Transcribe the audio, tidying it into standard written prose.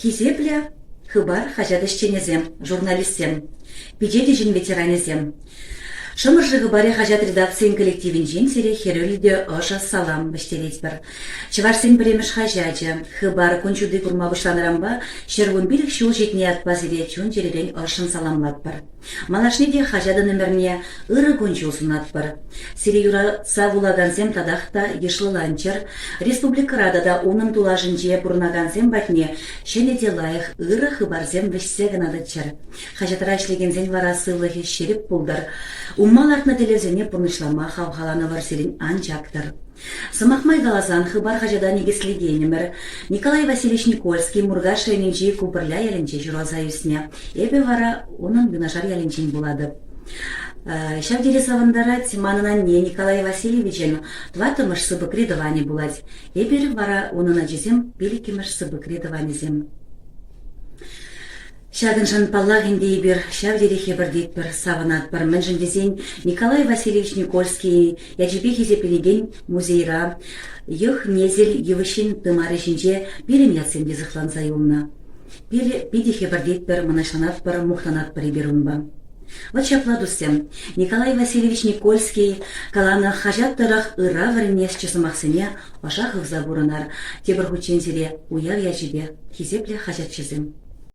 Хизепле хыбар хажадышченезем, журналистем, пиджедежин ветеранезем. Шымыржы хыбаре хажат редакциян коллективин жинсере херөліде оша салам біштерет бір. Чыварсен премеш хажаджы, хыбар кончуды курма бұшланырамба, шервун билік шул жетіне атпазыре чун жеререн ошын саламлат бір. Малашнеде хажады нөмірне ыры кончулсын ат бір. Сире юра савулагансем тадақта ешлы ланчыр, республика радада унын тулажынже бұрнагансем батне, шенеде лайық ыры хыбарзем вішсе гынадычыр. Хажатыра ішлегензен вара сылығы шеріп бұлдар. Уммал артына телевизионе пұрнышлама хавхаланы варселин анчактыр. Сымақмай галазан хыбар хажада негеслегенемір. Николай Васильевич Никольский мургаш рейнинчи кубырля ялінче журалза юсне. Эбе вара onun гынашар ялінчен болады. Шавдері савандарать манынан не Николай Васильевичен тватымыш сыбыкредование булать. Эбер вара onun ажизем беликимыш сыбыкредованезем. Шагыншын паллагин дейбір, шавдерехе бір дейтбір, саванат бір мінжіндезен Николай Васильевич Никольский яджібе хезепелеген музейра, йых незел евышин тымары жінже берем ятсенде зықланса юлна. Пидехе бір дейтбір, мұнашланат бір, мұқтанат бір еберунба. Вот шапладусем, Николай Васильевич Никольский каланы хажаттырах ыра варынес чысымақсыне ошақық забурынар, тебір хучензеле уяв яжібе, хезепле хажат чызым.